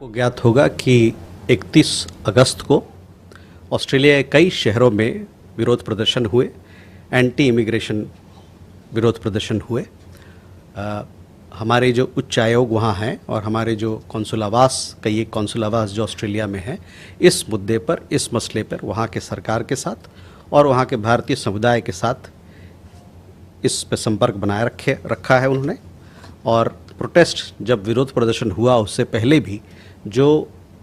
आपको ज्ञात होगा कि 31 अगस्त को ऑस्ट्रेलिया के कई शहरों में विरोध प्रदर्शन हुए, एंटी इमिग्रेशन विरोध प्रदर्शन हुए। हमारे जो उच्च आयोग वहाँ हैं और हमारे जो कौंसुल आवास, कई एक कौंसुल आवास जो ऑस्ट्रेलिया में हैं, इस मुद्दे पर, इस मसले पर वहाँ के सरकार के साथ और वहाँ के भारतीय समुदाय के साथ इस पर संपर्क बनाए रखा है उन्होंने। और प्रोटेस्ट जब विरोध प्रदर्शन हुआ उससे पहले भी जो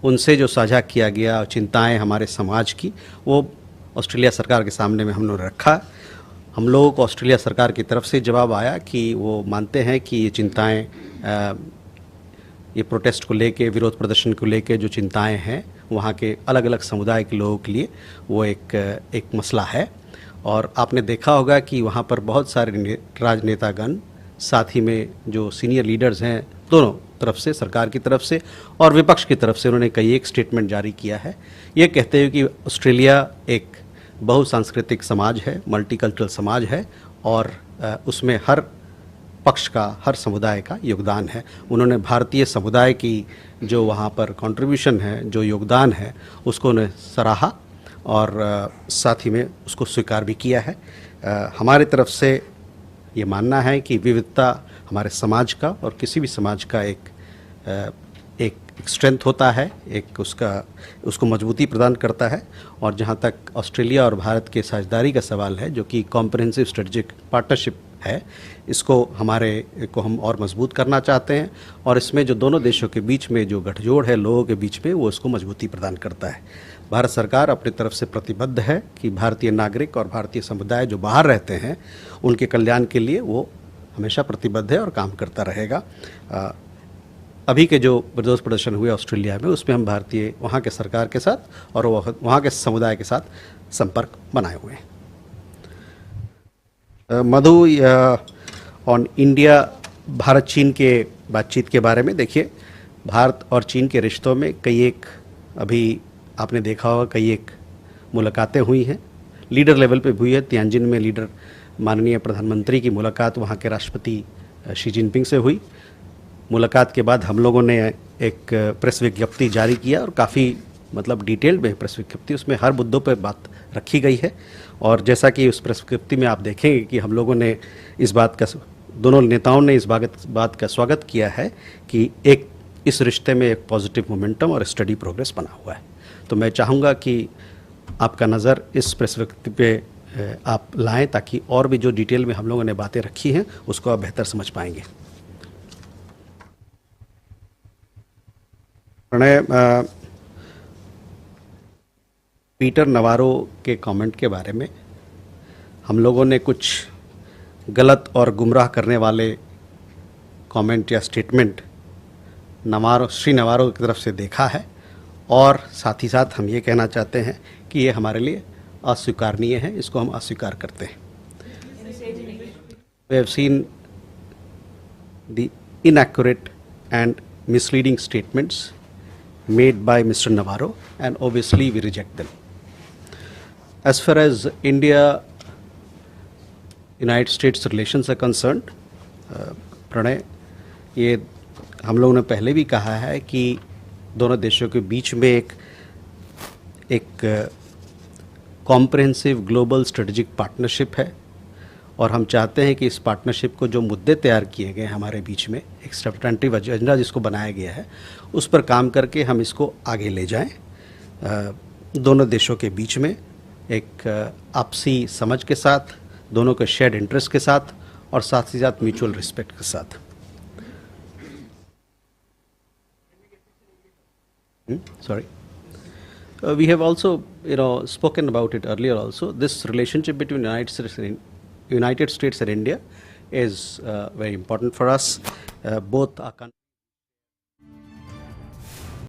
उनसे जो साझा किया गया चिंताएं हमारे समाज की, वो ऑस्ट्रेलिया सरकार के सामने में हम लोगों ने रखा। हम लोगों को ऑस्ट्रेलिया सरकार की तरफ से जवाब आया कि वो मानते हैं कि ये चिंताएं, ये प्रोटेस्ट को लेके, विरोध प्रदर्शन को लेके जो चिंताएं हैं वहाँ के अलग अलग समुदाय के लोगों के लिए वो एक मसला है। और आपने देखा होगा कि वहाँ पर बहुत सारे राजनेतागण, साथ ही में जो सीनियर लीडर्स हैं दोनों तरफ से, सरकार की तरफ से और विपक्ष की तरफ से, उन्होंने कई एक स्टेटमेंट जारी किया है। ये कहते हुए कि ऑस्ट्रेलिया एक बहुसांस्कृतिक समाज है, मल्टीकल्चरल समाज है और उसमें हर पक्ष का, हर समुदाय का योगदान है। उन्होंने भारतीय समुदाय की जो वहाँ पर कंट्रीब्यूशन है, जो योगदान है, उसको उन्हें सराहा और साथ ही में उसको स्वीकार भी किया है। हमारे तरफ से ये मानना है कि विविधता हमारे समाज का और किसी भी समाज का एक स्ट्रेंथ होता है, एक उसको मजबूती प्रदान करता है। और जहाँ तक ऑस्ट्रेलिया और भारत के साझेदारी का सवाल है, जो कि कॉम्प्रिहेंसिव स्ट्रेटेजिक पार्टनरशिप है, इसको हम और मजबूत करना चाहते हैं और इसमें जो दोनों देशों के बीच में जो गठजोड़ है लोगों के बीच में, वो इसको मजबूती प्रदान करता है। भारत सरकार अपनी तरफ से प्रतिबद्ध है कि भारतीय नागरिक और भारतीय समुदाय जो बाहर रहते हैं उनके कल्याण के लिए वो हमेशा प्रतिबद्ध है और काम करता रहेगा। अभी के जो विरोध प्रदर्शन हुए ऑस्ट्रेलिया में, उसमें हम भारतीय वहाँ के सरकार के साथ और वहाँ के समुदाय के साथ संपर्क बनाए हुए हैं। मधु, ऑन इंडिया, भारत चीन के बातचीत के बारे में, देखिए भारत और चीन के रिश्तों में कई एक, अभी आपने देखा होगा, कई एक मुलाकातें हुई हैं, लीडर लेवल पे हुई है। तियानजिन में लीडर माननीय प्रधानमंत्री की मुलाकात वहाँ के राष्ट्रपति शी जिनपिंग से हुई। मुलाकात के बाद हम लोगों ने एक प्रेस विज्ञप्ति जारी किया और काफ़ी डिटेल में प्रेस विज्ञप्ति, उसमें हर मुद्दों पर बात रखी गई है। और जैसा कि उस प्रेस विज्ञप्ति में आप देखेंगे कि हम लोगों ने इस बात का, दोनों नेताओं ने इस बात का स्वागत किया है कि इस रिश्ते में एक पॉजिटिव मोमेंटम और स्टडी प्रोग्रेस बना हुआ है। तो मैं चाहूँगा कि आपका नज़र इस प्रेस विज्ञप्ति पे आप लाएं ताकि और भी जो डिटेल में हम लोगों ने बातें रखी हैं उसको आप बेहतर समझ पाएंगे। प्रणय, पीटर नवारो के कमेंट के बारे में हम लोगों ने कुछ गलत और गुमराह करने वाले कमेंट या स्टेटमेंट श्री नवारो की तरफ से देखा है और साथ ही साथ हम ये कहना चाहते हैं कि ये हमारे लिए अस्वीकारनीय है, इसको हम अस्वीकार करते हैं। We have seen the inaccurate and misleading statements made by Mr. Navarro and obviously we reject them. As far as India-United States relations are concerned, Pranay, ये हम लोगों ने पहले भी कहा है कि दोनों देशों के बीच में एक कॉम्प्रिहेंसिव ग्लोबल स्ट्रेटेजिक पार्टनरशिप है और हम चाहते हैं कि इस पार्टनरशिप को जो मुद्दे तैयार किए गए हमारे बीच में, एक सब्सटेंटिव एजेंडा जिसको बनाया गया है, उस पर काम करके हम इसको आगे ले जाएं, दोनों देशों के बीच में एक आपसी समझ के साथ, दोनों के शेयर्ड इंटरेस्ट के साथ और साथ ही साथ म्यूचुअल रिस्पेक्ट के साथ। Sorry. We have also, spoken about it earlier also. This relationship between United States and India is very important for us. Both are